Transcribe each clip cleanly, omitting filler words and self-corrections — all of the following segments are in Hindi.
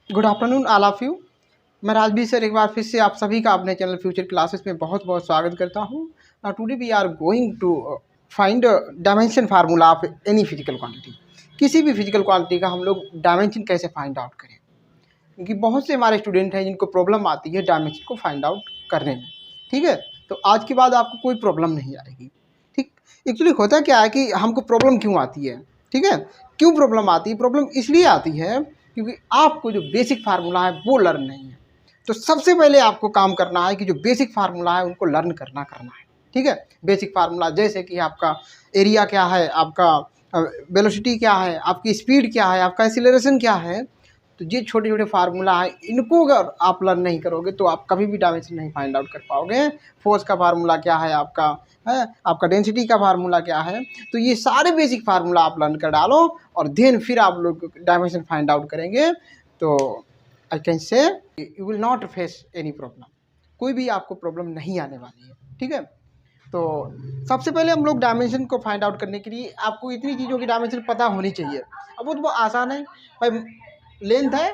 Good afternoon all of you. मैं राजबीर सर एक बार फिर से आप सभी का अपने चैनल फ्यूचर क्लासेस में बहुत बहुत स्वागत करता हूँ। Today we are going to find dimension formula of any physical quantity. किसी भी फिजिकल क्वांटिटी का हम लोग डायमेंशन कैसे फाइंड आउट करें, क्योंकि बहुत से हमारे स्टूडेंट हैं जिनको प्रॉब्लम आती है डायमेंशन को फाइंड आउट करने में। ठीक है, तो आज के बाद आपको कोई प्रॉब्लम नहीं आएगी। ठीक, एक्चुअली होता क्या है कि हमको प्रॉब्लम क्यों आती है, ठीक है, क्यों प्रॉब्लम आती है? प्रॉब्लम इसलिए आती है क्योंकि आपको जो बेसिक फार्मूला है वो लर्न नहीं है। तो सबसे पहले आपको काम करना है कि जो बेसिक फार्मूला है उनको लर्न करना है। ठीक है, बेसिक फार्मूला जैसे कि आपका एरिया क्या है, आपका वेलोसिटी क्या है, आपकी स्पीड क्या है, आपका एक्सीलरेशन क्या है। तो ये छोटे छोटे फार्मूला है, इनको अगर आप लर्न नहीं करोगे तो आप कभी भी डायमेंशन नहीं फाइंड आउट कर पाओगे। फोर्स का फार्मूला क्या है आपका, है आपका डेंसिटी का फार्मूला क्या है। तो ये सारे बेसिक फार्मूला आप लर्न कर डालो और देन फिर आप लोग डायमेंशन फाइंड आउट करेंगे। तो I can say you will not face any problem, कोई भी आपको प्रॉब्लम नहीं आने वाली है। ठीक है, तो सबसे पहले हम लोग डायमेंशन को फाइंड आउट करने के लिए आपको इतनी चीज़ों की डायमेंशन पता होनी चाहिए। अब वो तो आसान है भाई, लेंथ है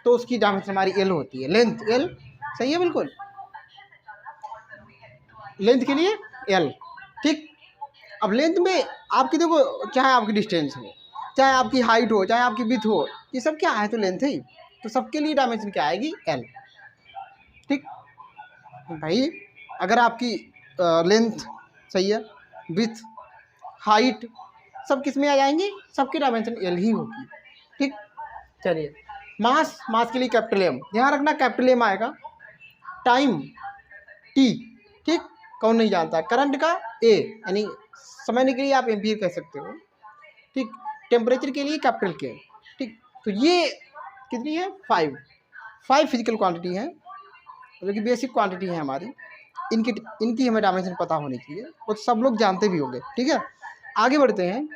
तो उसकी डायमेंशन हमारी एल होती है, लेंथ एल, सही है बिल्कुल, लेंथ के लिए एल। ठीक, अब लेंथ में आपकी देखो, चाहे आपकी डिस्टेंस हो, चाहे आपकी हाइट हो, चाहे आपकी विड्थ हो, ये सब क्या है? तो लेंथ है। तो सबके लिए डायमेंशन क्या आएगी? एल। ठीक भाई, अगर आपकी लेंथ सही है, विड्थ, हाइट सब किस में आ जाएंगी? सबकी डायमेंशन एल ही होगी। ठीक, चलिए मास, मास के लिए कैपिटल एम, ध्यान रखना कैपिटल एम आएगा। टाइम टी, ठीक, कौन नहीं जानता। करंट का ए, यानी समझने के लिए आप एम्पियर कह सकते हो। ठीक, टेम्परेचर के लिए कैपिटल के। ठीक, तो ये कितनी है? 5 फिजिकल क्वांटिटी है जो कि बेसिक क्वांटिटी है हमारी। इनकी हमें डायमेंशन पता होनी चाहिए, वो सब लोग जानते भी होंगे। ठीक है, आगे बढ़ते हैं।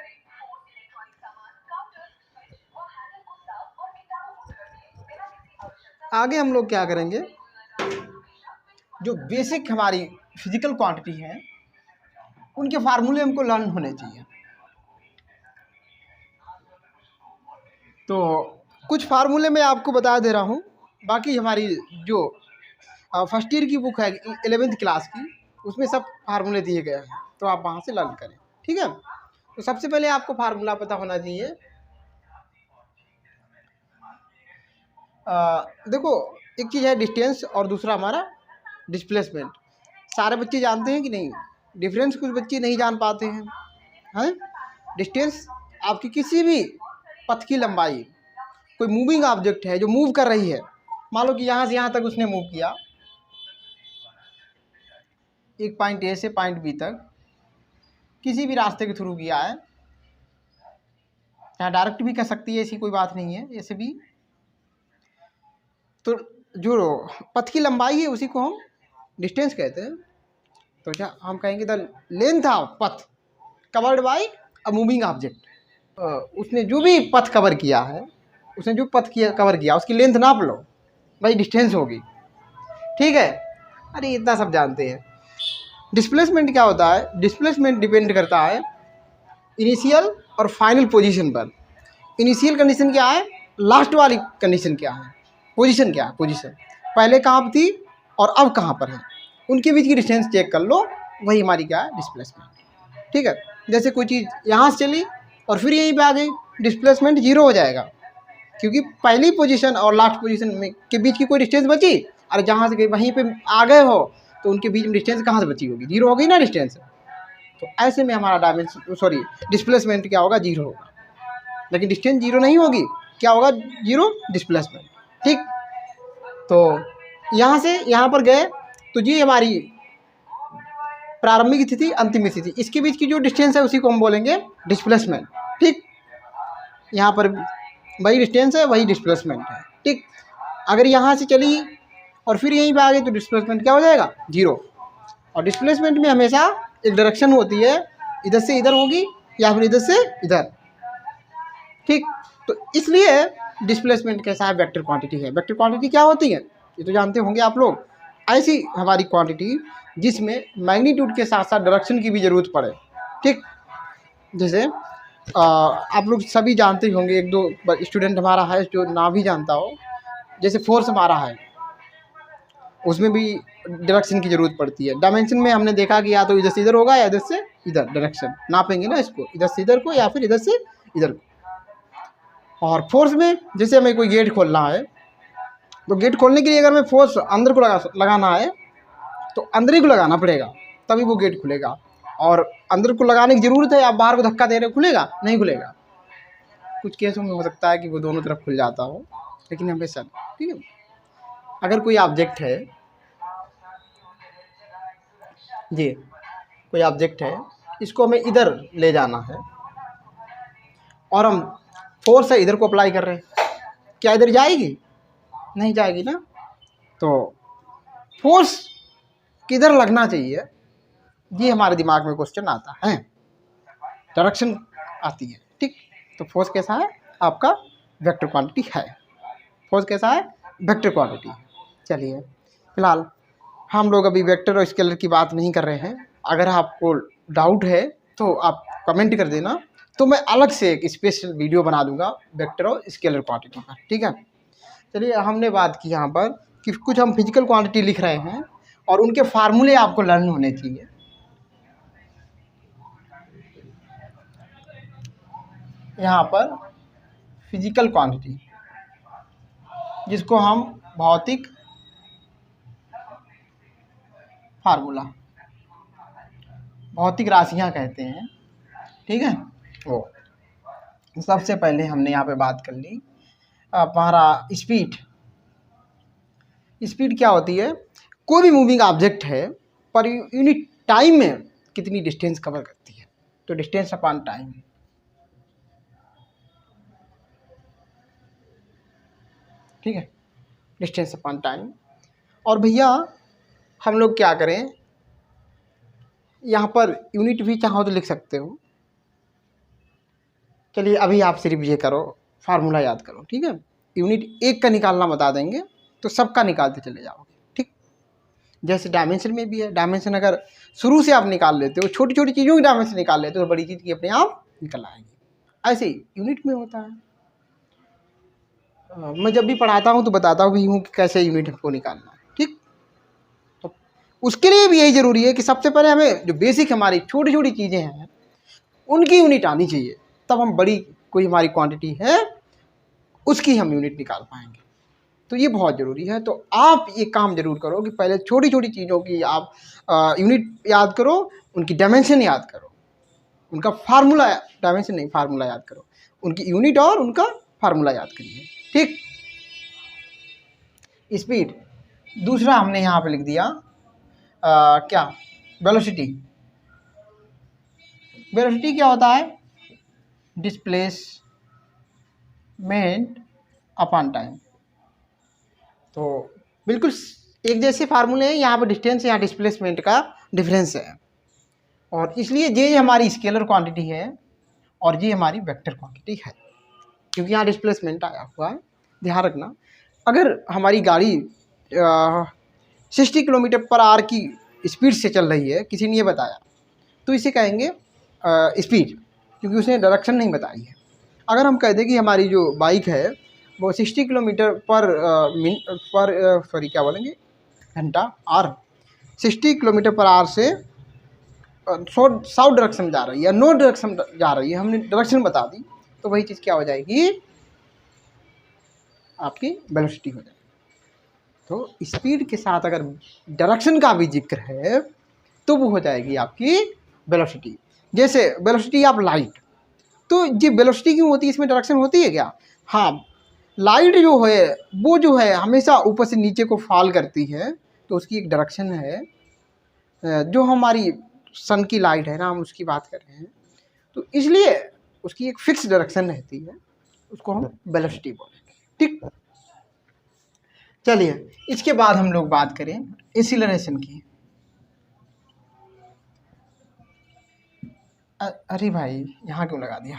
आगे हम लोग क्या करेंगे, जो बेसिक हमारी फिजिकल क्वांटिटी है उनके फार्मूले हमको लर्न होने चाहिए। तो कुछ फार्मूले मैं आपको बता दे रहा हूँ, बाकी हमारी जो फर्स्ट ईयर की बुक है 11th क्लास की, उसमें सब फार्मूले दिए गए हैं, तो आप वहाँ से लर्न करें। ठीक है, तो सबसे पहले आपको फार्मूला पता होना चाहिए। देखो, एक चीज़ है डिस्टेंस और दूसरा हमारा डिस्प्लेसमेंट। सारे बच्चे जानते हैं कि नहीं? डिफरेंस कुछ बच्चे नहीं जान पाते हैं। डिस्टेंस आपकी किसी भी पथ की लंबाई, कोई मूविंग ऑब्जेक्ट है जो मूव कर रही है, मान लो कि यहाँ से यहाँ तक उसने मूव किया, एक पॉइंट ए से पॉइंट बी तक किसी भी रास्ते के थ्रू किया है, चाहे डायरेक्ट भी कर सकती है, ऐसी कोई बात नहीं है, ऐसे भी। तो जो पथ की लंबाई है उसी को हम डिस्टेंस कहते हैं। तो क्या हम कहेंगे? द लेंथ ऑफ पथ covered by a moving object. उसने जो भी पथ कवर किया है, उसने जो पथ किया कवर किया, उसकी लेंथ नाप लो, भाई डिस्टेंस होगी। ठीक है, अरे इतना सब जानते हैं। डिस्प्लेसमेंट क्या होता है? डिस्प्लेसमेंट डिपेंड करता है इनिशियल और फाइनल पोजीशन पर। इनिशियल कंडीशन क्या है, लास्ट वाली कंडीशन क्या है, पोजीशन क्या है, पोजीशन पहले कहाँ पर थी और अब कहाँ पर है, उनके बीच की डिस्टेंस चेक कर लो, वही हमारी क्या है? डिस्प्लेसमेंट। ठीक है, जैसे कोई चीज़ यहाँ से चली और फिर यहीं पे आ गई, डिस्प्लेसमेंट जीरो हो जाएगा, क्योंकि पहली पोजीशन और लास्ट पोजीशन में के बीच की कोई डिस्टेंस बची, और जहाँ से वहीं पे आ गए हो तो उनके बीच में डिस्टेंस कहाँ से बची होगी? जीरो हो गई ना डिस्टेंस। तो ऐसे में हमारा डायमेंशन, सॉरी, डिस्प्लेसमेंट क्या होगा? जीरो होगा। लेकिन डिस्टेंस जीरो नहीं होगी, क्या होगा? Zero displacement. ठीक, तो यहाँ से यहाँ पर गए तो ये हमारी प्रारंभिक स्थिति, अंतिम स्थिति, इसके बीच की जो डिस्टेंस है उसी को हम बोलेंगे डिस्प्लेसमेंट। ठीक, यहाँ पर वही डिस्टेंस है, वही डिस्प्लेसमेंट है। ठीक, अगर यहाँ से चली और फिर यहीं पे आ गई तो डिस्प्लेसमेंट क्या हो जाएगा? जीरो। और डिस्प्लेसमेंट में हमेशा एक डायरेक्शन होती है, इधर से इधर होगी या फिर इधर से इधर। ठीक, तो इसलिए डिस्प्लेसमेंट कैसा है? वेक्टर क्वांटिटी है। वेक्टर क्वांटिटी क्या होती है ये तो जानते होंगे आप लोग। ऐसी हमारी क्वांटिटी जिसमें मैग्नीट्यूड के साथ साथ डायरेक्शन की भी ज़रूरत पड़े। ठीक, जैसे आप लोग सभी जानते ही होंगे, एक दो स्टूडेंट हमारा है जो ना भी जानता हो, जैसे फोर्स हमारा है उसमें भी डायरेक्शन की ज़रूरत पड़ती है। डायमेंशन में हमने देखा कि या तो इधर से इधर होगा या इधर से इधर, डायरेक्शन नापेंगे ना इसको, इधर से इधर को या फिर इधर से इधर को। और फोर्स में जैसे हमें कोई गेट खोलना है, तो गेट खोलने के लिए अगर हमें फोर्स अंदर को लगाना है तो अंदर ही को लगाना पड़ेगा, तभी वो गेट खुलेगा। और अंदर को लगाने की ज़रूरत है, आप बाहर को धक्का दे रहे हो, खुलेगा नहीं खुलेगा। कुछ केसों में हो सकता है कि वो दोनों तरफ खुल जाता हो, लेकिन हमेशा नहीं। ठीक है, अगर कोई ऑब्जेक्ट है जी, कोई ऑब्जेक्ट है, इसको हमें इधर ले जाना है और हम फोर्स है इधर को अप्लाई कर रहे हैं, क्या इधर जाएगी? नहीं जाएगी ना। तो फोर्स किधर लगना चाहिए, ये हमारे दिमाग में क्वेश्चन आता है, डायरेक्शन आती है। ठीक, तो फोर्स कैसा है आपका? वेक्टर क्वांटिटी है। फोर्स कैसा है? Vector quantity. चलिए, फिलहाल हम लोग अभी वेक्टर और स्केलर की बात नहीं कर रहे हैं। अगर आपको डाउट है तो आप कमेंट कर देना, तो मैं अलग से एक स्पेशल वीडियो बना दूंगा वेक्टर और स्केलर क्वांटिटी पर। ठीक है, चलिए, हमने बात की यहाँ पर कि कुछ हम फिजिकल क्वांटिटी लिख रहे हैं और उनके फार्मूले आपको लर्न होने चाहिए। यहाँ पर फिजिकल क्वांटिटी, जिसको हम भौतिक फार्मूला, भौतिक राशियाँ कहते हैं। ठीक है, वो सबसे पहले हमने यहाँ पे बात कर ली हमारा स्पीड। स्पीड क्या होती है? कोई भी मूविंग ऑब्जेक्ट है पर यूनिट टाइम में कितनी डिस्टेंस कवर करती है, तो डिस्टेंस अपॉन टाइम। ठीक है, डिस्टेंस अपॉन टाइम। और भैया हम लोग क्या करें, यहाँ पर यूनिट भी चाहो तो लिख सकते हो। चलिए, अभी आप सिर्फ ये करो, फार्मूला याद करो। ठीक है, यूनिट एक का निकालना बता देंगे तो सबका निकालते चले जाओगे। ठीक, जैसे डायमेंशन में भी है, डायमेंशन अगर शुरू से आप निकाल लेते हो, छोटी छोटी चीज़ों की डायमेंशन निकाल लेते हो, तो बड़ी चीज़ की अपने आप निकल आएगी। ऐसे ही यूनिट में होता है। मैं जब भी पढ़ाता हूँ तो बताता भी हूँ कि कैसे यूनिट को निकालना है। ठीक, तो उसके लिए भी यही ज़रूरी है कि सबसे पहले हमें जो बेसिक हमारी छोटी छोटी चीज़ें हैं उनकी यूनिट आनी चाहिए, तब हम बड़ी कोई हमारी क्वांटिटी है उसकी हम यूनिट निकाल पाएंगे। तो ये बहुत ज़रूरी है। तो आप ये काम ज़रूर करो कि पहले छोटी छोटी चीज़ों की आप यूनिट याद करो, उनकी डायमेंशन याद करो, उनका फार्मूला, डायमेंशन नहीं फार्मूला याद करो, उनकी यूनिट और उनका फार्मूला याद करिए। ठीक, स्पीड दूसरा हमने यहाँ पे लिख दिया क्या? वेलोसिटी। वेलोसिटी क्या होता है? Displacement upon time. तो बिल्कुल एक जैसे फार्मूले हैं, यहाँ पर डिस्टेंस, यहाँ डिस्प्लेसमेंट का डिफरेंस है, और इसलिए ये हमारी स्केलर क्वांटिटी है और ये हमारी वेक्टर क्वांटिटी है, क्योंकि यहाँ डिस्प्लेसमेंट आया हुआ है। ध्यान रखना, अगर हमारी गाड़ी 60 किलोमीटर पर आवर की स्पीड से चल रही है, किसी ने ये बताया, तो इसे कहेंगे स्पीड, क्योंकि उसने डायरेक्शन नहीं बताई है। अगर हम कह दें कि हमारी जो बाइक है वो 60 किलोमीटर पर क्या बोलेंगे, घंटा, आर 60 किलोमीटर पर आवर से साउथ डायरेक्शन जा रही है या नॉर्थ डायरेक्शन जा रही है, हमने डायरेक्शन बता दी, तो वही चीज़ क्या हो जाएगी, आपकी वेलोसिटी हो जाएगी। तो स्पीड के साथ अगर डायरेक्शन का भी जिक्र है तो वो हो जाएगी आपकी वेलोसिटी। जैसे वेलोसिटी ऑफ लाइट, तो ये वेलोसिटी क्यों होती है, इसमें डायरेक्शन होती है क्या? हाँ, लाइट जो है वो जो है हमेशा ऊपर से नीचे को फॉल करती है, तो उसकी एक डायरेक्शन है। जो हमारी सन की लाइट है ना, हम उसकी बात कर रहे हैं, तो इसलिए उसकी एक फिक्स डायरेक्शन रहती है, उसको हम वेलोसिटी बोलेंगे। ठीक, चलिए, इसके बाद हम लोग बात करें एक्सीलरेशन की। अरे भाई, यहाँ क्यों लगा दिया?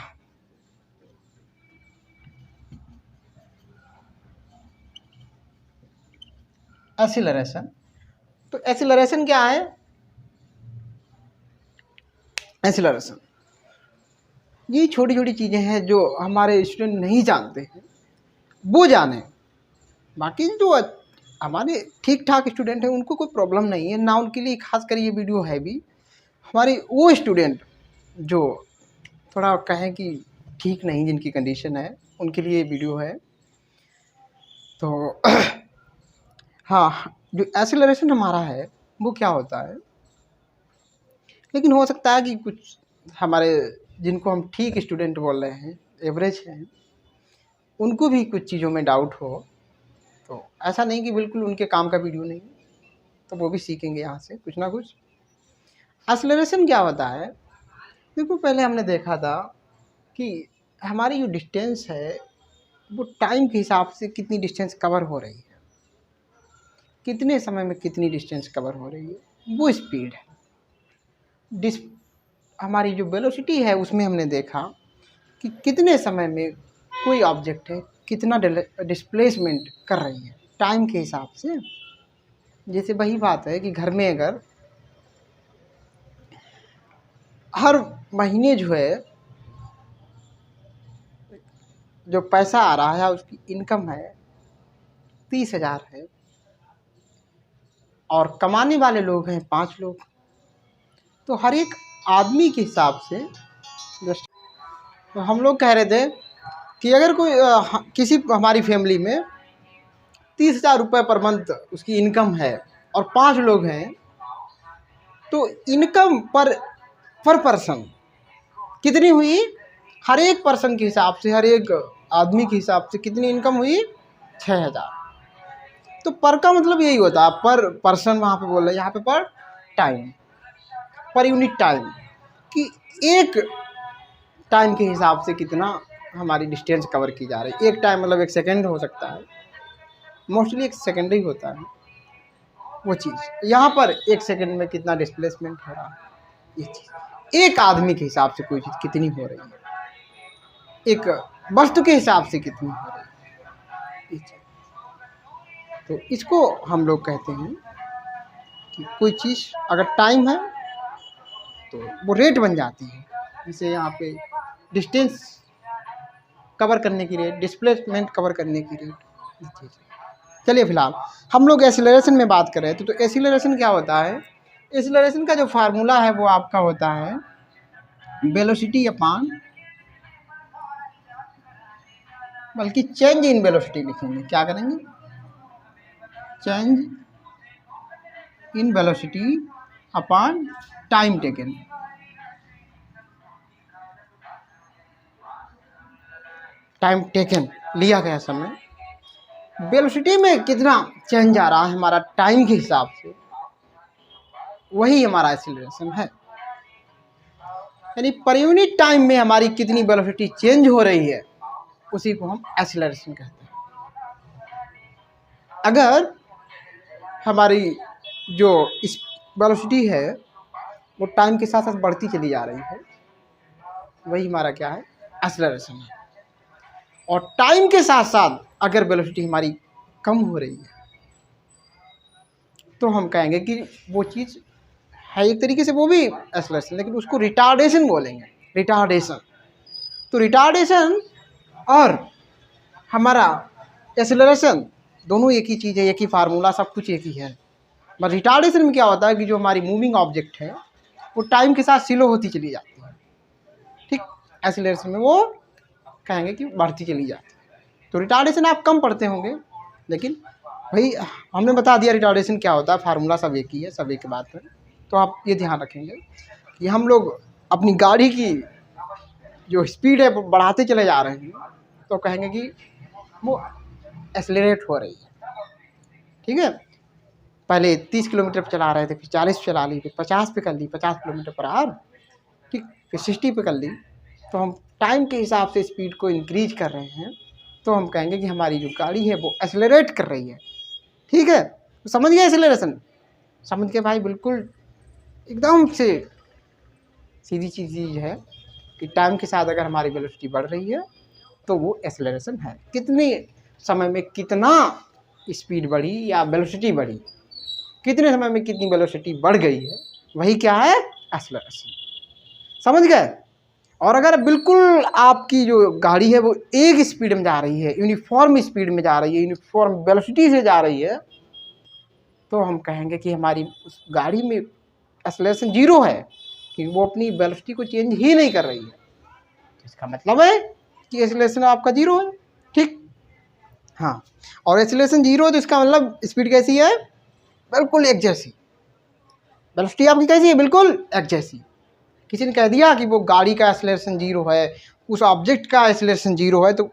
एक्सीलरेशन, तो एक्सीलरेशन क्या है? एक्सीलरेशन ये छोटी छोटी चीज़ें हैं जो हमारे स्टूडेंट नहीं जानते हैं, वो जाने। बाकी जो हमारे ठीक ठाक स्टूडेंट हैं उनको कोई प्रॉब्लम नहीं है ना, उनके लिए खास कर ये वीडियो है भी। हमारे वो स्टूडेंट जो थोड़ा कहें कि ठीक नहीं, जिनकी कंडीशन है, उनके लिए ये वीडियो है। तो हाँ, जो एक्सेलरेशन हमारा है वो क्या होता है, लेकिन हो सकता है कि कुछ हमारे जिनको हम ठीक स्टूडेंट बोल रहे हैं, एवरेज हैं, उनको भी कुछ चीज़ों में डाउट हो। तो ऐसा नहीं कि बिल्कुल उनके काम का वीडियो नहीं, तो वो भी सीखेंगे यहाँ से कुछ ना कुछ। एक्सेलरेशन क्या होता है, देखो पहले हमने देखा था कि हमारी जो डिस्टेंस है वो टाइम के हिसाब से कितनी डिस्टेंस कवर हो रही है, कितने समय में कितनी डिस्टेंस कवर हो रही है, वो स्पीड है। हमारी जो वेलोसिटी है उसमें हमने देखा कि कितने समय में कोई ऑब्जेक्ट है कितना डिस्प्लेसमेंट कर रही है टाइम के हिसाब से। जैसे वही बात है कि घर में अगर हर महीने जो है जो पैसा आ रहा है, उसकी इनकम है 30,000 है, और कमाने वाले लोग हैं 5 लोग, तो हर एक आदमी के हिसाब से जस्ट, तो हम लोग कह रहे थे कि अगर कोई किसी हमारी फैमिली में 30,000 रुपये पर मंथ उसकी इनकम है और 5 लोग हैं, तो इनकम पर पर्सन कितनी हुई, हर एक पर्सन के हिसाब से, हर एक आदमी के हिसाब से कितनी इनकम हुई, 6,000। तो पर का मतलब यही होता है, पर पर्सन वहाँ पे बोल रहे हैं, यहाँ पे पर टाइम, पर यूनिट टाइम, कि एक टाइम के हिसाब से कितना हमारी डिस्टेंस कवर की जा रही है। एक टाइम मतलब 1 सेकेंड हो सकता है, मोस्टली 1 सेकेंड ही होता है वो चीज़। यहाँ पर 1 सेकेंड में कितना डिस्प्लेसमेंट हो रहा है, ये चीज़ एक आदमी के हिसाब से कोई चीज़ कितनी हो रही है, एक वस्तु के हिसाब से कितनी हो रही है, ये चीज़। तो इसको हम लोग कहते हैं कि कोई चीज़ अगर टाइम है तो वो रेट बन जाती है। जैसे यहाँ पे डिस्टेंस कवर करने की रेट, डिस्प्लेसमेंट कवर करने की रेट, ये चीज़। चलिए फिलहाल हम लोग एक्सीलरेशन में बात कर रहे थे। तो एक्सीलरेशन क्या होता है, एक्सीलरेशन का जो फार्मूला है वो आपका होता है वेलोसिटी अपान, बल्कि चेंज इन वेलोसिटी लिखेंगे। क्या करेंगे, change in velocity upon time taken. Time taken लिया गया समय, वेलोसिटी में कितना चेंज आ रहा है हमारा टाइम के हिसाब से, वही हमारा एक्सीलरेशन है। यानी पर यूनिट टाइम में हमारी कितनी वेलोसिटी चेंज हो रही है, उसी को हम एक्सीलरेशन कहते हैं। अगर हमारी जो इस वेलोसिटी है वो टाइम के साथ साथ बढ़ती चली जा रही है, वही हमारा क्या है, एक्सीलरेशन है। और टाइम के साथ साथ अगर वेलोसिटी हमारी कम हो रही है तो हम कहेंगे कि वो चीज़ है एक तरीके से वो भी एक्सीलरेशन, लेकिन उसको रिटार्डेशन बोलेंगे, रिटार्डेशन। तो रिटार्डेशन और हमारा एक्सीलरेशन दोनों एक ही चीज़ है, एक ही फार्मूला, सब कुछ एक ही है। बस रिटार्डेशन में क्या होता है कि जो हमारी मूविंग ऑब्जेक्ट है वो टाइम के साथ स्लो होती चली जाती है, ठीक। एक्सीलरेशन में वो कहेंगे कि बढ़ती चली जाती है। तो रिटार्डेशन आप कम पढ़ते होंगे, लेकिन भाई हमने बता दिया रिटार्डेशन क्या होता है, फार्मूला सब एक ही है, सब एक ही बात है। तो आप ये ध्यान रखेंगे कि हम लोग अपनी गाड़ी की जो स्पीड है वो बढ़ाते चले जा रहे हैं, तो कहेंगे कि वो एक्सेलरेट हो रही है, ठीक है। पहले 30 किलोमीटर पर चला रहे थे, फिर 40 पे चला ली, फिर 50 पे कर ली, 50 किलोमीटर पर आवर, ठीक, फिर 60 पे कर ली। तो हम टाइम के हिसाब से स्पीड को इंक्रीज कर रहे हैं, तो हम कहेंगे कि हमारी जो गाड़ी है वो एक्सेलरेट कर रही है, ठीक है। तो समझ गए एक्सेलरेशन, समझ के भाई, बिल्कुल एकदम से सीधी चीज़ है कि टाइम के साथ अगर हमारी वेलोसिटी बढ़ रही है तो वो एक्सेलरेशन है। कितने समय में कितना स्पीड बढ़ी या वेलोसिटी बढ़ी, कितने समय में कितनी वेलोसिटी बढ़ गई है, वही क्या है, एक्सेलरेशन। समझ गए। और अगर बिल्कुल आपकी जो गाड़ी है वो एक स्पीड में जा रही है, यूनिफॉर्म स्पीड में जा रही है, यूनिफॉर्म वेलोसिटी से जा रही है, तो हम कहेंगे कि हमारी उस गाड़ी में एक्सेलरेशन 0 है, कि वो अपनी वेलोसिटी को चेंज ही नहीं कर रही है। तो इसका मतलब है कि एक्सेलरेशन आपका 0 है। ठीक, हाँ, और एक्सेलरेशन 0 है तो इसका मतलब स्पीड कैसी है? बिल्कुल एक जैसी। वेलोसिटी आपकी कैसी है? बिल्कुल एक जैसी। किसी ने कह दिया कि वो गाड़ी का एक्सेलरेशन 0 है, उस ऑब्जेक्ट का एक्सेलरेशन 0 है, तो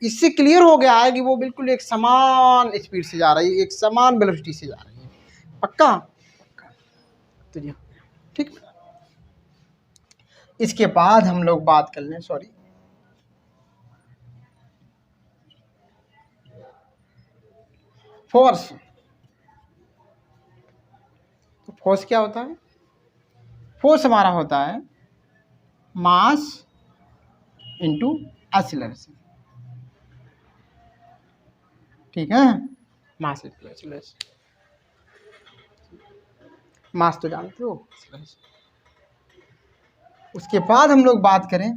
इससे क्लियर हो गया है कि वो बिल्कुल एक समान स्पीड से जा रही है, एक समान वेलोसिटी से जा रही है। पक्का? तो जी ठीक। इसके बाद हम लोग बात कर लें, सॉरी, फोर्स। तो फोर्स क्या होता है? फोर्स हमारा होता है मास इनटू एक्सीलरेशन। ठीक है, मास इनटू एक्सीलरेशन। मास तो जानते हो। उसके बाद हम लोग बात करें,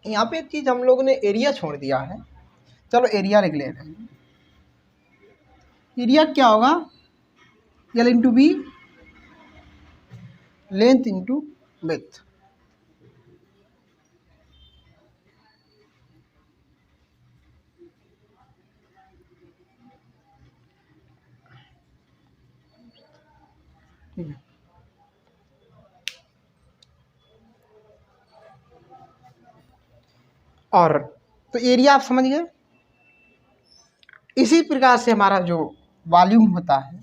यहाँ पे एक चीज हम लोगों ने एरिया छोड़ दिया है, चलो एरिया लिख ले रहे हैं। एरिया क्या होगा? L into B, length into width. ठीक है, और तो एरिया आप समझ गए। इसी प्रकार से हमारा जो वॉल्यूम होता है,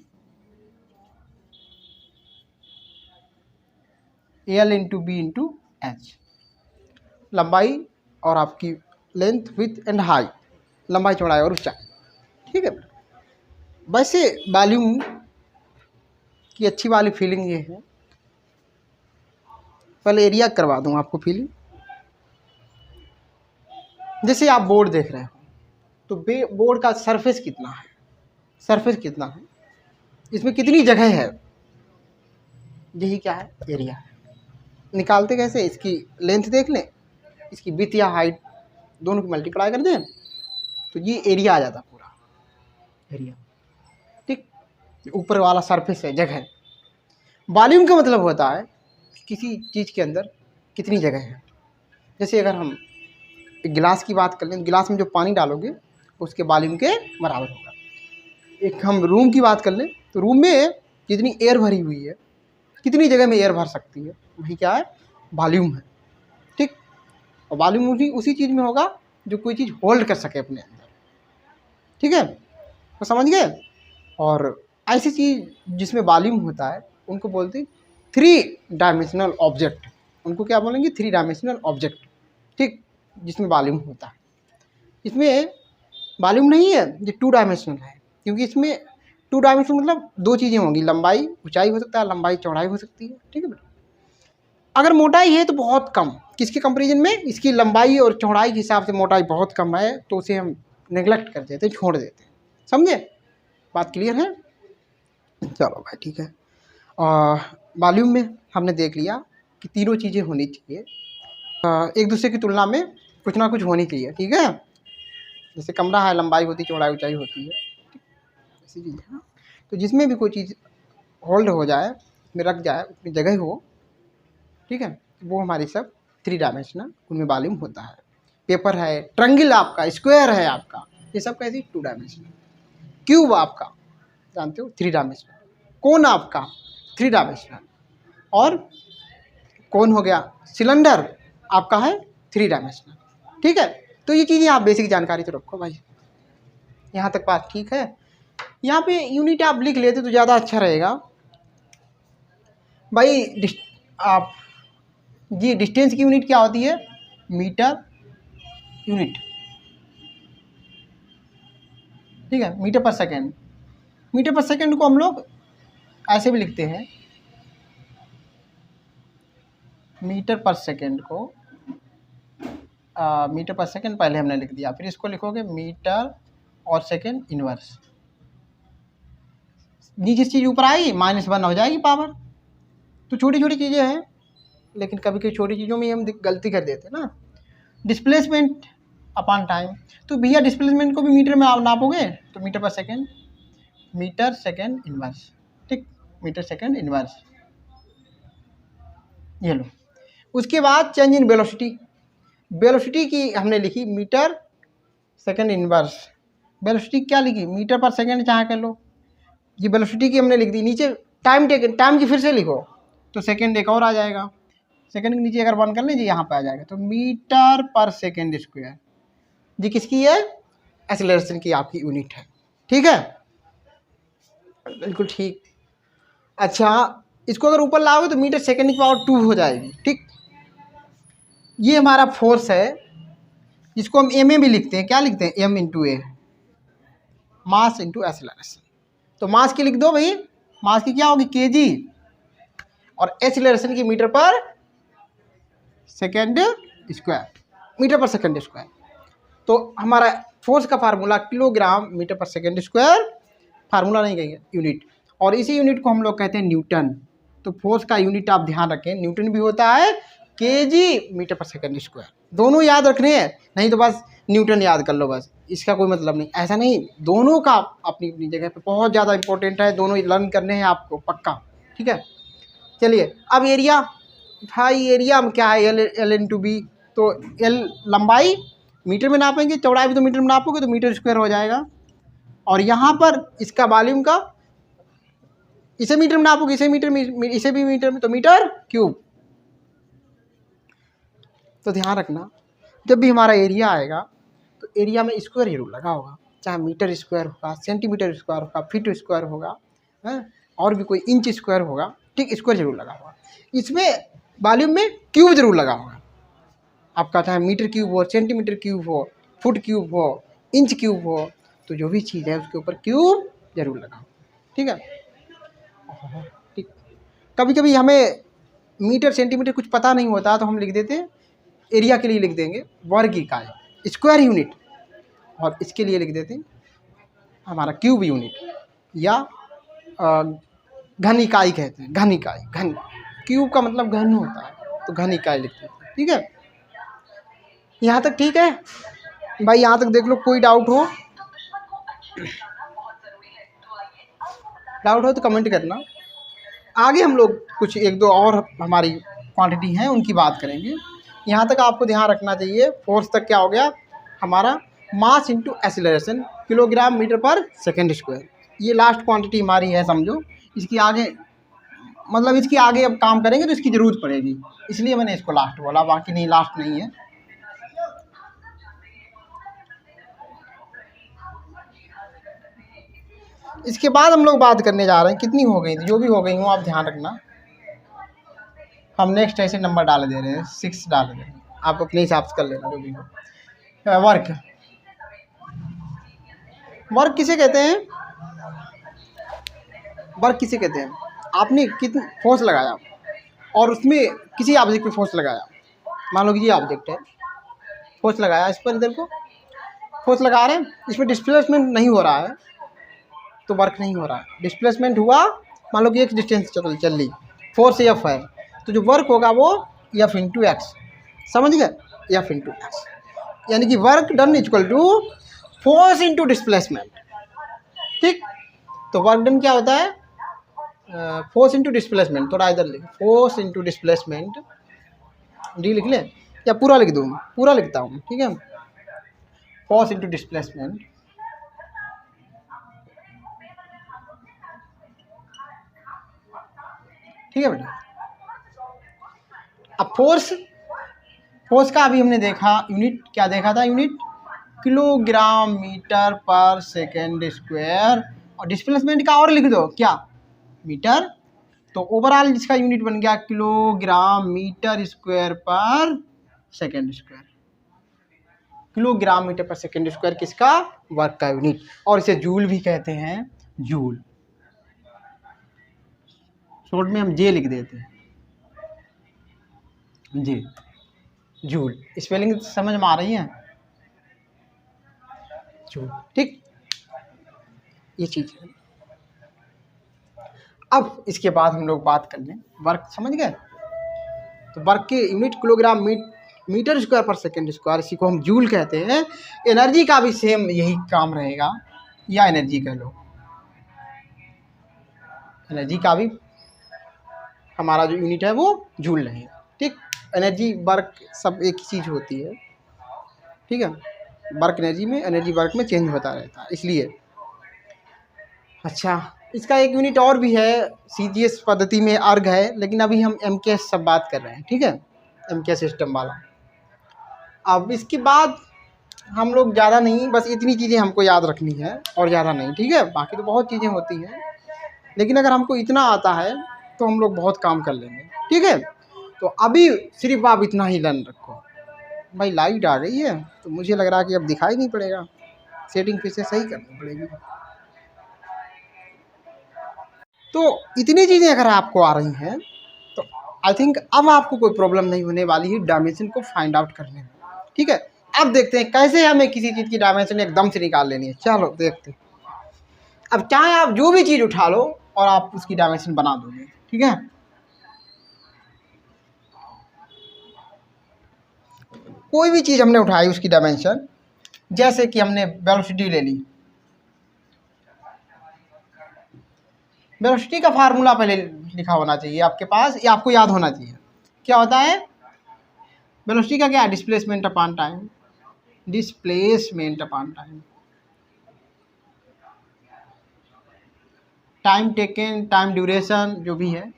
L into B into H, लंबाई और आपकी लेंथ, विथ एंड हाइट, लंबाई चौड़ाई और ऊंचाई। ठीक है, वैसे वॉल्यूम की अच्छी वाली फीलिंग ये है, पहले एरिया करवा दूँ आपको फीलिंग। जैसे आप बोर्ड देख रहे हो, तो बोर्ड का सरफेस कितना है, सरफेस कितना है, इसमें कितनी जगह है, यही क्या है? एरिया है। निकालते कैसे? इसकी लेंथ देख लें, इसकी विड्थ या हाइट दोनों की मल्टीप्लाई कर दें, तो ये एरिया आ जाता पूरा एरिया। ठीक, ऊपर वाला सरफेस है, जगह। वॉल्यूम का मतलब होता है कि किसी चीज़ के अंदर कितनी जगह है। जैसे अगर हम एक गिलास की बात कर लें, गिलास में जो पानी डालोगे उसके वॉल्यूम के बराबर होगा। एक हम रूम की बात कर लें, तो रूम में जितनी एयर भरी हुई है, कितनी जगह में एयर भर सकती है, वही क्या है? वॉल्यूम है। ठीक, और वॉल्यूम उसी चीज़ में होगा जो कोई चीज़ होल्ड कर सके अपने अंदर। ठीक है, तो समझ गए। और ऐसी चीज़ जिसमें वॉल्यूम होता है उनको बोलते हैं 3 डायमेंशनल ऑब्जेक्ट। उनको क्या बोलेंगे? 3 डायमेंशनल ऑब्जेक्ट। ठीक, जिसमें वॉल्यूम होता है। इसमें वॉल्यूम नहीं है, ये 2 डायमेंशनल है, क्योंकि इसमें 2 डायमेंशनल मतलब 2 चीज़ें होंगी, लंबाई ऊंचाई हो सकता है, लंबाई चौड़ाई हो सकती है। ठीक है बेटा, अगर मोटाई है तो बहुत कम, किसके कंपेरिजन में? इसकी लंबाई और चौड़ाई के हिसाब से मोटाई बहुत कम है, तो उसे हम नेग्लेक्ट कर देते हैं, छोड़ देते हैं। समझे? बात क्लियर है? चलो भाई ठीक है। वॉल्यूम में हमने देख लिया कि तीनों चीज़ें होनी चाहिए, एक दूसरे की तुलना में कुछ ना कुछ होनी चाहिए। ठीक है, जैसे कमरा है, लंबाई होती, चौड़ाई ऊंचाई होती है, ऐसी चीज़ है। तो जिसमें भी कोई चीज़ होल्ड हो जाए, में रख जाए, अपनी जगह हो, ठीक है, वो हमारी सब 3 डायमेंशनल, उनमें वॉल्यूम होता है। पेपर है, ट्रायंगल आपका, स्क्वायर है आपका, ये सब कैसी? 2 डायमेंशनल। क्यूब आपका जानते हो, 3 डायमेंशनल। कोन आपका 3 डायमेंशनल। और कौन हो गया? सिलेंडर आपका है 3 डायमेंशनल। ठीक है, तो ये चीज़ें आप बेसिक जानकारी तो रखो भाई, यहाँ तक बात ठीक है। यहाँ पे यूनिट आप लिख लेते तो ज़्यादा अच्छा रहेगा भाई। आप जी डिस्टेंस की यूनिट क्या होती है? Metre unit. ठीक है, मीटर पर सेकेंड। मीटर पर सेकेंड को हम लोग ऐसे भी लिखते हैं, मीटर पर सेकेंड को मीटर पर सेकेंड पहले हमने लिख दिया, फिर इसको लिखोगे मीटर और सेकेंड इनवर्स। जिस चीज़ ऊपर आएगी -1 हो जाएगी पावर। तो छोटी छोटी चीज़ें हैं, लेकिन कभी कभी छोटी चीज़ों में हम गलती कर देते हैं ना। डिस्प्लेसमेंट अपॉन टाइम, तो भैया डिस्प्लेसमेंट को भी मीटर में आप नापोगे तो मीटर पर सेकेंड, मीटर सेकेंड इनवर्स, ठीक, मीटर सेकेंड इनवर्स, ये लो। उसके बाद चेंज इन वेलोसिटी, वेलोसिटी की हमने लिखी मीटर सेकेंड इनवर्स, वेलोसिटी क्या लिखी मीटर पर सेकेंड, चाहे कर लो, ये वेलोसिटी की हमने लिख दी। नीचे टाइम टेकन, टाइम की फिर से लिखो तो सेकेंड एक और आ जाएगा, सेकेंड के नीचे अगर 1 कर लीजिए यहाँ पे आ जाएगा, तो मीटर पर सेकेंड स्क्वायर, ये किसकी है, एक्सेलरेशन की आपकी यूनिट है, ठीक है, बिल्कुल ठीक। अच्छा, इसको अगर ऊपर लाओगे तो मीटर सेकेंड की पावर 2 हो जाएगी, ठीक। ये हमारा फोर्स है, जिसको हम एम ए भी लिखते हैं, क्या लिखते हैं, एम इंटू ए, मास इंटू एक्सेलरेशन। तो मास की लिख दो भाई, मास की क्या होगी केजी, और एक्सेलरेशन की मीटर पर सेकेंड स्क्वायर, मीटर पर सेकेंड स्क्वायर। तो हमारा फोर्स का फार्मूला किलोग्राम मीटर पर सेकेंड स्क्वायर, फार्मूला नहीं कहेंगे, यूनिट, और इसी यूनिट को हम लोग कहते हैं न्यूटन। तो फोर्स का यूनिट आप ध्यान रखें, न्यूटन भी होता है, केजी मीटर पर सेकेंड स्क्वायर, दोनों याद रखने हैं, नहीं तो बस न्यूटन याद कर लो बस, इसका कोई मतलब नहीं, ऐसा नहीं, दोनों का अपनी अपनी जगह पे बहुत ज़्यादा इंपॉर्टेंट है, दोनों लर्न करने हैं आपको पक्का, ठीक है। चलिए अब एरिया, भाई एरिया में क्या है, एल इंटू बी, तो एल लंबाई मीटर में नापेंगे, चौड़ाई भी तो मीटर में नापोगे तो मीटर स्क्वायर हो जाएगा, और यहाँ पर इसका वॉल्यूम का, इसे मीटर में नापोगे, इसे मीटर में, इसे भी मीटर में, तो मीटर क्यूब। तो ध्यान रखना, जब भी हमारा एरिया आएगा तो एरिया में स्क्वायर जरूर लगा होगा, चाहे मीटर स्क्वायर होगा, सेंटीमीटर स्क्वायर होगा, फीट स्क्वायर होगा, है, और भी कोई इंच स्क्वायर होगा, ठीक, स्क्वायर जरूर लगा होगा। इसमें वॉल्यूम में क्यूब जरूर लगा होगा आपका, चाहे मीटर क्यूब हो, सेंटीमीटर क्यूब हो, फुट क्यूब हो, इंच क्यूब हो, तो जो भी चीज़ है उसके ऊपर क्यूब जरूर लगा हो, ठीक है, ठीक। कभी कभी हमें मीटर सेंटीमीटर कुछ पता नहीं होता तो हम लिख देते हैं, एरिया के लिए लिख देंगे वर्ग इकाई, स्क्वायर यूनिट, और इसके लिए लिख देते हैं हमारा क्यूब यूनिट, या घन इकाई कहते हैं, घन इकाई, घन, क्यूब का मतलब घन होता है, तो घन इकाई लिखते हैं, ठीक है। यहाँ तक ठीक है भाई, यहाँ तक देख लो, कोई डाउट हो, डाउट हो तो कमेंट करना। आगे हम लोग कुछ एक दो और हमारी क्वांटिटी हैं उनकी बात करेंगे। यहाँ तक आपको ध्यान रखना चाहिए, फोर्स तक क्या हो गया हमारा, mass into acceleration, kilogram metre पर सेकेंड स्क्वायर, ये लास्ट क्वांटिटी हमारी है समझो। इसकी आगे मतलब इसकी आगे अब काम करेंगे तो इसकी ज़रूरत पड़ेगी, इसलिए मैंने इसको लास्ट बोला, बाकी नहीं, लास्ट नहीं है। इसके बाद हम लोग बात करने जा रहे हैं, कितनी हो गई थी, जो भी हो गई हूँ आप ध्यान रखना, हम नेक्स्ट ऐसे नंबर डाल दे रहे हैं, 6 डाल दे रहे हैं, आप अपने हिसाब से कर लेना जो भी हो। वर्क, वर्क किसे कहते हैं, वर्क किसे कहते हैं, आपने कितनी फोर्स लगाया और उसमें किसी ऑब्जेक्ट पे फोर्स लगाया, मान लो कि ये ऑब्जेक्ट है, फोर्स लगाया इस पर, इधर को फोर्स लगा रहे हैं, इसमें डिस्प्लेसमेंट नहीं हो रहा है तो वर्क नहीं हो रहा है, डिस्प्लेसमेंट हुआ, मान लो कि एक डिस्टेंस चल ली, फोर्स एफ है, तो जो वर्क होगा वो एफ इंटू एक्स, समझ गए, एफ इंटू एक्स, यानी कि work done equal to force into displacement, ठीक। तो वर्क डन क्या होता है, फोर्स इंटू डिस्प्लेसमेंट, थोड़ा इधर लिख, फोर्स इंटू डिस्प्लेसमेंट, डी लिख लें या पूरा लिख दूँ, पूरा लिखता हूँ, ठीक है, फोर्स इंटू डिस्प्लेसमेंट, ठीक है बेटा। अब फोर्स, फोर्स का अभी हमने देखा यूनिट, क्या देखा था यूनिट, किलोग्राम मीटर पर सेकेंड स्क्वायर, और डिस्प्लेसमेंट का और लिख दो क्या, मीटर, तो ओवरऑल जिसका यूनिट बन गया किलोग्राम मीटर स्क्वायर पर सेकेंड स्क्वायर, किलोग्राम मीटर पर सेकेंड स्क्वायर किसका, वर्क का यूनिट, और इसे जूल भी कहते हैं, जूल, शॉर्ट में हम जे लिख देते हैं, जी, जूल, स्पेलिंग समझ में आ रही है, जूल, ठीक, ये चीज़ है। अब इसके बाद हम लोग बात कर लें, वर्क समझ गए, तो वर्क के यूनिट किलोग्राम मीटर स्क्वायर पर सेकेंड स्क्वायर, इसी को हम जूल कहते हैं। एनर्जी का भी सेम यही काम रहेगा, या एनर्जी कह लो, एनर्जी का भी हमारा जो यूनिट है वो जूल रहेगा। ठीक, एनर्जी वर्क सब एक ही चीज़ होती है। ठीक है, वर्क एनर्जी में, एनर्जी वर्क में चेंज होता रहता है, इसलिए। अच्छा, इसका एक यूनिट और भी है, CGS पद्धति में अर्ग है, लेकिन अभी हम MKS सब बात कर रहे हैं। ठीक है, MKS सिस्टम वाला। अब इसके बाद हम लोग ज़्यादा नहीं, बस इतनी चीज़ें हमको याद रखनी है और ज़्यादा नहीं। ठीक है, बाकी तो बहुत चीज़ें होती हैं, लेकिन अगर हमको इतना आता है तो हम लोग बहुत काम कर लेंगे। ठीक है, तो अभी सिर्फ आप इतना ही लर्न रखो। भाई लाइट आ गई है तो मुझे लग रहा है कि अब दिखाई नहीं पड़ेगा, सेटिंग फिर से सही करनी पड़ेगी। तो इतनी चीज़ें अगर आपको आ रही हैं तो आई थिंक अब आपको कोई प्रॉब्लम नहीं होने वाली है डायमेंशन को फाइंड आउट करने में। ठीक है, अब देखते हैं कैसे हमें किसी चीज़ की डायमेंशन एकदम से निकाल लेनी है। चलो देखते हैं। अब चाहे आप जो भी चीज़ उठा लो और आप उसकी डायमेंशन बना दोगे। ठीक है, कोई भी चीज़ हमने उठाई उसकी डायमेंशन, जैसे कि हमने वेलोसिटी ले ली। वेलोसिटी का फार्मूला पहले लिखा होना चाहिए आपके पास, या आपको याद होना चाहिए। क्या होता है वेलोसिटी का? क्या? Displacement upon time. Displacement upon time, time taken, time duration, जो भी है।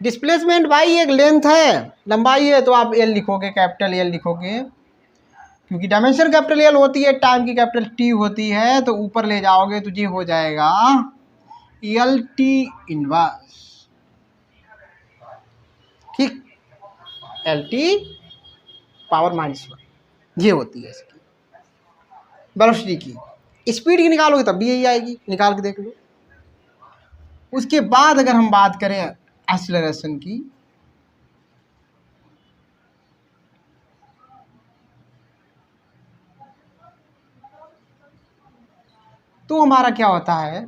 डिस्प्लेसमेंट भाई एक लेंथ है, लंबाई है, तो आप एल लिखोगे, कैपिटल एल लिखोगे, क्योंकि डायमेंशन कैपिटल एल होती है, टाइम की कैपिटल टी होती है, तो ऊपर ले जाओगे तो ये हो जाएगा एल टी इनवर्स। ठीक, एल टी पावर -1 ये होती है इसकी वेलोसिटी की। स्पीड की निकालोगे तब भी यही आएगी, निकाल के देख लो। उसके बाद अगर हम बात करें एक्सीलरेशन की, तो हमारा क्या होता है,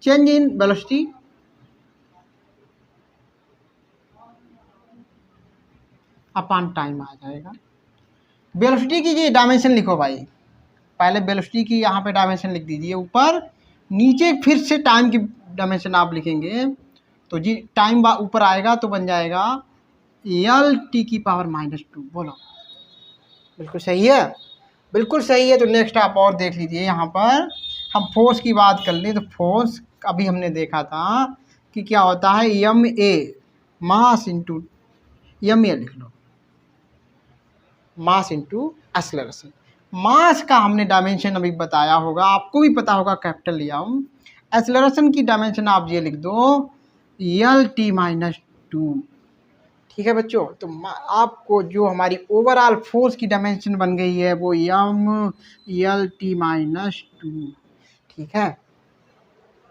change in velocity upon time आ जाएगा। वेलोसिटी की ये डायमेंशन लिखो भाई, पहले वेलोसिटी की यहाँ पे डायमेंशन लिख दीजिए ऊपर, नीचे फिर से टाइम की डायमेंशन आप लिखेंगे तो जी टाइम ऊपर आएगा तो बन जाएगा एल टी की पावर -2। बोलो, बिल्कुल सही है, बिल्कुल सही है। तो नेक्स्ट आप और देख लीजिए, यहाँ पर हम फोर्स की बात कर लें तो फोर्स अभी हमने देखा था कि क्या होता है, M A mass into, M A लिख लो, मास इंटू एक्सेलरेशन। मास का हमने डायमेंशन अभी बताया होगा, आपको भी पता होगा, कैपिटल एम। एक्सेलरेशन की डायमेंशन आप ये लिख दो, एल टी -2। ठीक है बच्चों, तो आपको जो हमारी ओवरऑल फोर्स की डायमेंशन बन गई है वो एम एल टी -2। ठीक है,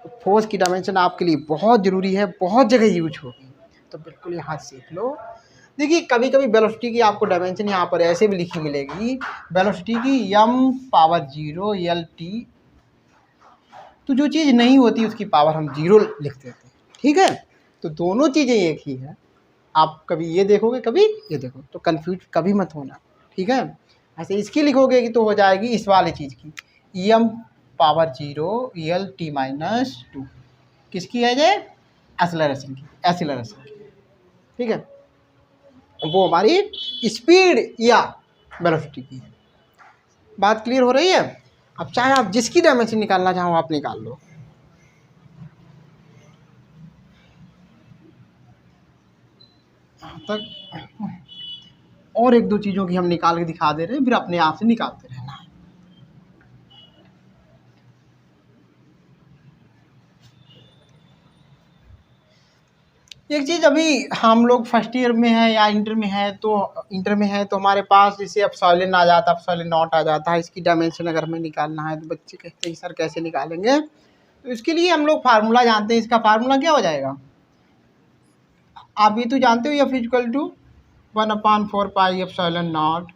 तो फोर्स की डायमेंशन आपके लिए बहुत ज़रूरी है, बहुत जगह यूज होगी, तो बिल्कुल यहाँ सीख लो। देखिए कभी कभी वेलोसिटी की आपको डायमेंशन यहाँ पर ऐसे भी लिखी मिलेगी, वेलोसिटी की m पावर 0 एल टी, तो जो चीज़ नहीं होती उसकी पावर हम 0 लिख देते हैं। ठीक है, तो दोनों चीज़ें एक ही है, आप कभी ये देखोगे कभी ये देखो, तो कन्फ्यूज कभी मत होना। ठीक है, ऐसे इसकी लिखोगे कि तो हो जाएगी इस वाली चीज़ की, m पावर 0 एल टी -2। किसकी है ये? एक्सेलरेशन की, एक्सेलरेशन की। ठीक है, वो हमारी स्पीड या वेलोसिटी की है। बात क्लियर हो रही है? अब चाहे आप जिसकी डायमेंशन निकालना चाहो आप निकाल लो। तक और एक दो चीज़ों की हम निकाल के दिखा दे रहे हैं, फिर अपने आप से निकालते रहना है। एक चीज़, अभी हम लोग फर्स्ट ईयर में है या इंटर में है, तो हमारे पास जैसे एप्सिलॉन आ जाता है, एप्सिलॉन नॉट आ जाता है, इसकी डायमेंशन अगर हमें निकालना है तो बच्चे कहते हैं सर कैसे निकालेंगे, तो इसके लिए हम लोग फार्मूला जानते हैं। इसका फार्मूला क्या हो जाएगा, आप ये तो जानते हो, F equal to 1/4 pi epsilon naught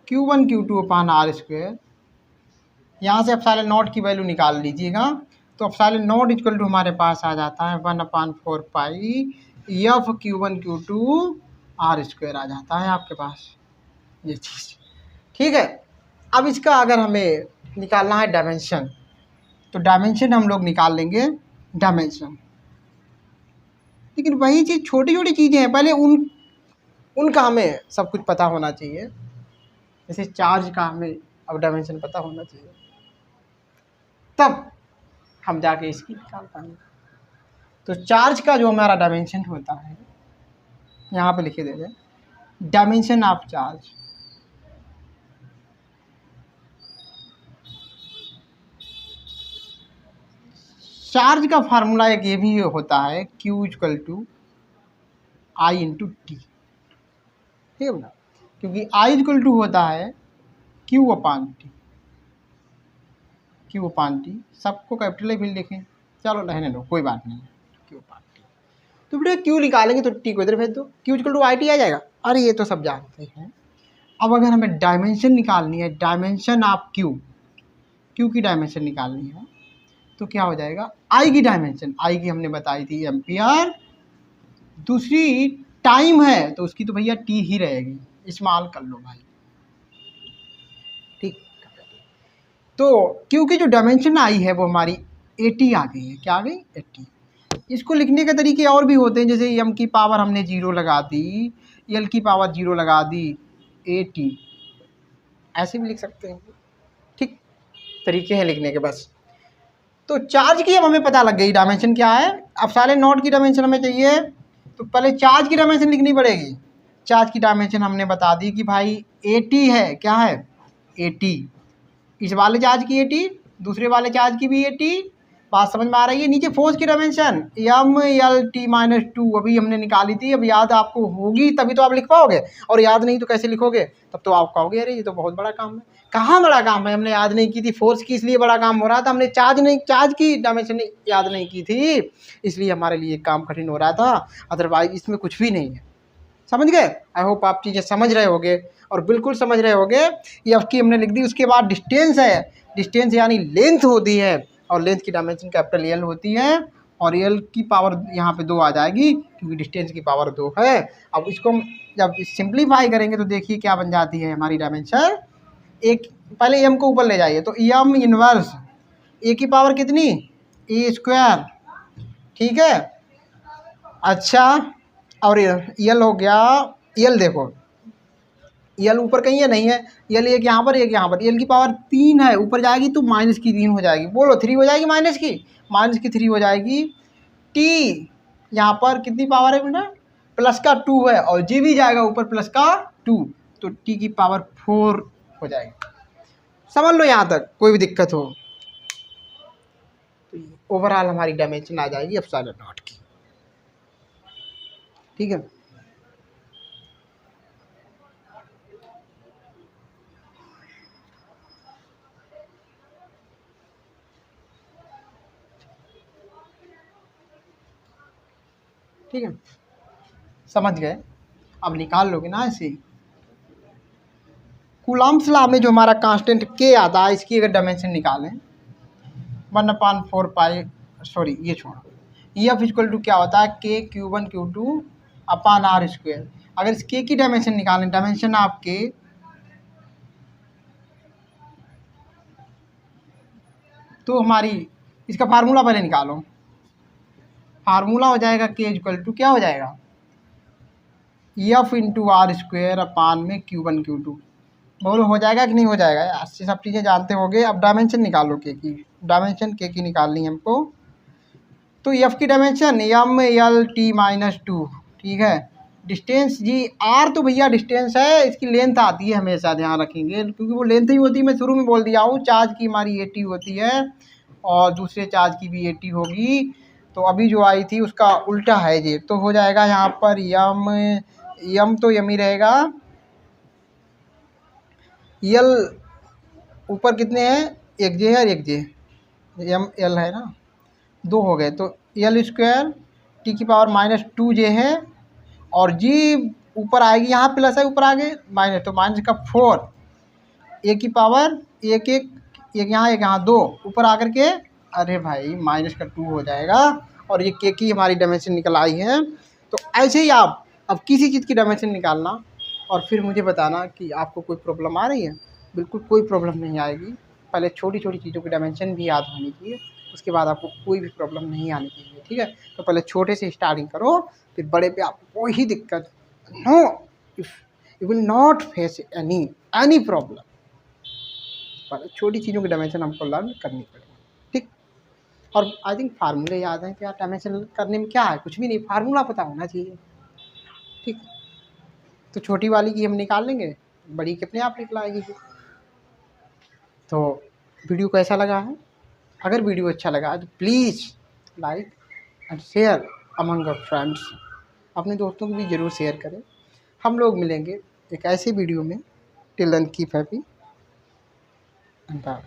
Q1 Q2 upon R square. यहाँ से एप्सिलॉन नॉट की वैल्यू निकाल लीजिएगा, तो एप्सिलॉन नॉट इक्वल टू हमारे पास आ जाता है 1/4 pi F Q1 Q2 R square आ जाता है आपके पास ये चीज़। ठीक है, अब इसका अगर हमें निकालना है डायमेंशन, तो डायमेंशन हम लोग निकाल लेंगे डायमेंशन। लेकिन वही चीज़ छोटी छोटी चीज़ें हैं, पहले उनका हमें सब कुछ पता होना चाहिए। जैसे चार्ज का हमें अब डायमेंशन पता होना चाहिए, तब हम जाके इसकी निकाल पाएंगे। तो चार्ज का जो हमारा डायमेंशन होता है, यहाँ पे लिखे दे दें, डायमेंशन ऑफ चार्ज। चार्ज का फार्मूला एक ये भी होता है Q equal to I into T. ठीक है ना, क्योंकि I इक्वल टू होता है Q अपान टी। Q अपान टी सबको कैपिटल भी लिखें, चलो रहने दो कोई बात नहीं, Q अपान टी। तो बेटा Q निकालेंगे तो T को इधर भेज दो, Q इक्वल टू IT आ जाएगा। अरे ये तो सब जानते हैं। अब अगर हमें डायमेंशन निकालनी है, डायमेंशन ऑफ Q की डायमेंशन निकालनी है, तो क्या हो जाएगा, I की डायमेंशन, I की हमने बताई थी एम्पियर, दूसरी टाइम है तो उसकी तो भैया टी ही रहेगी, इस्तेमाल कर लो भाई। ठीक, तो क्योंकि जो डायमेंशन आई है वो हमारी 80 आ गई है। क्या आ गई, 80। इसको लिखने के तरीके और भी होते हैं, जैसे m की पावर हमने 0 लगा दी, l की पावर 0 लगा दी, 80, ऐसे भी लिख सकते हैं। ठीक, तरीके हैं लिखने के बस। तो चार्ज की अब हमें पता लग गई डायमेंशन क्या है। अब सारे नोट की डायमेंशन हमें चाहिए, तो पहले चार्ज की डायमेंशन लिखनी पड़ेगी। चार्ज की डायमेंशन हमने बता दी कि भाई 80 है। क्या है, 80। इस वाले चार्ज की 80, दूसरे वाले चार्ज की भी 80। बात समझ में आ रही है। नीचे फोर्स की डायमेंशन MLT-2 अभी हमने निकाली थी। अब याद आपको होगी तभी तो आप लिख पाओगे, और याद नहीं तो कैसे लिखोगे, तब तो आप कहोगे अरे ये तो बहुत बड़ा काम है। कहाँ बड़ा काम है, हमने याद नहीं की थी। फोर्स की इसलिए बड़ा काम हो रहा था, हमने चार्ज की डायमेंशन याद नहीं की थी, इसलिए हमारे लिए काम कठिन हो रहा था। अदरवाइज इसमें कुछ भी नहीं है। समझ गए। आई होप आप चीज़ें समझ रहे होगे, और बिल्कुल समझ रहे होगे। ये F की हमने लिख दी। उसके बाद डिस्टेंस है, डिस्टेंस यानी लेंथ होती है, और लेंथ की डायमेंशन कैपिटल L होती है, और L की पावर यहाँ पे 2 आ जाएगी क्योंकि डिस्टेंस की पावर 2 है। अब इसको जब सिंप्लीफाई करेंगे तो देखिए क्या बन जाती है हमारी डायमेंशन। एक पहले m को ऊपर ले जाइए, तो m इनवर्स a की पावर कितनी, a स्क्वायर। ठीक है, अच्छा, और यल हो गया, यल देखो यल ऊपर कहीं है, नहीं है, यल एक यहाँ पर एक यहाँ पर, यल की पावर 3 है, ऊपर जाएगी तो माइनस की 3 हो जाएगी। बोलो 3 हो जाएगी, माइनस की 3 हो जाएगी। टी यहाँ पर कितनी पावर है बेटा, प्लस का 2 है, और जी भी जाएगा ऊपर प्लस का 2, तो टी की पावर 4 हो जाएगी। समझ लो यहाँ तक, कोई भी दिक्कत हो तो ओवरऑल हमारी डायमेंशन आ जाएगी एप्सिलॉन नॉट की। ठीक है, ठीक है, समझ गए। अब निकाल लोगे ना ऐसे। कूलम्ब्स लॉ में जो हमारा कांस्टेंट के आता है, इसकी अगर डायमेंशन निकालें 1/4 पाई, सॉरी ये छोड़ो, F इक्वल टू क्या होता है, K Q1 Q2 अपान R स्क्वायर। अगर इस K की डायमेंशन निकालें, डायमेंशन ऑफ K, तो हमारी इसका फार्मूला पहले निकालो। फार्मूला हो जाएगा K इक्वल टू क्या हो जाएगा, F into R square upon में Q1 Q2। बोलो हो जाएगा कि नहीं हो जाएगा, ऐसी सब चीज़ें जानते होगे। अब डायमेंशन निकालो K की, डायमेंशन K की निकालनी है हमको। तो F की डायमेंशन MLT-2, ठीक है। डिस्टेंस जी R तो भैया डिस्टेंस है, इसकी लेंथ आती है हमेशा, ध्यान रखेंगे, क्योंकि वो लेंथ ही होती है। मैं शुरू में बोल दिया हूँ, चार्ज की हमारी 80 होती है और दूसरे चार्ज की भी 80 होगी। तो अभी जो आई थी उसका उल्टा है ये, तो हो जाएगा यहाँ पर यम तो यम ही रहेगा। यल ऊपर कितने हैं, एक जे है और एक जे, ML है ना, 2 हो गए, तो L स्क्वायर टी की पावर -2 जे है, और जी ऊपर आएगी, यहाँ प्लस है, ऊपर आगे माइनस, तो माइनस का 4, ए की पावर एक यहाँ एक यहाँ 2, ऊपर आकर के अरे भाई -2 हो जाएगा, और ये के की हमारी डायमेंशन निकल आई है। तो ऐसे ही आप अब किसी चीज़ की डायमेंशन निकालना और फिर मुझे बताना कि आपको कोई प्रॉब्लम आ रही है। बिल्कुल कोई प्रॉब्लम नहीं आएगी। पहले छोटी-छोटी चीज़ों की डायमेंशन भी याद होनी चाहिए, उसके बाद आपको कोई भी प्रॉब्लम नहीं आनी चाहिए, ठीक है? तो पहले छोटे से स्टार्टिंग करो, फिर बड़े पे आपको कोई दिक्कत know if you will not face any problem. पहले छोटी चीज़ों की डायमेंशन हमको लर्न करनी पड़ेगी, ठीक? और आई थिंक फार्मूले याद हैं क्या? डायमेंशन करने में क्या है? कुछ भी नहीं, फार्मूला पता होना चाहिए, ठीक? तो छोटी वाली की हम निकाल लेंगे, बड़ी की अपने आप निकल आएगी फिर। तो वीडियो कैसा लगा है? अगर वीडियो अच्छा लगा है तो please like and share among your friends. अपने दोस्तों को भी ज़रूर शेयर करें। हम लोग मिलेंगे एक ऐसे वीडियो में। Till then keep happy and bye.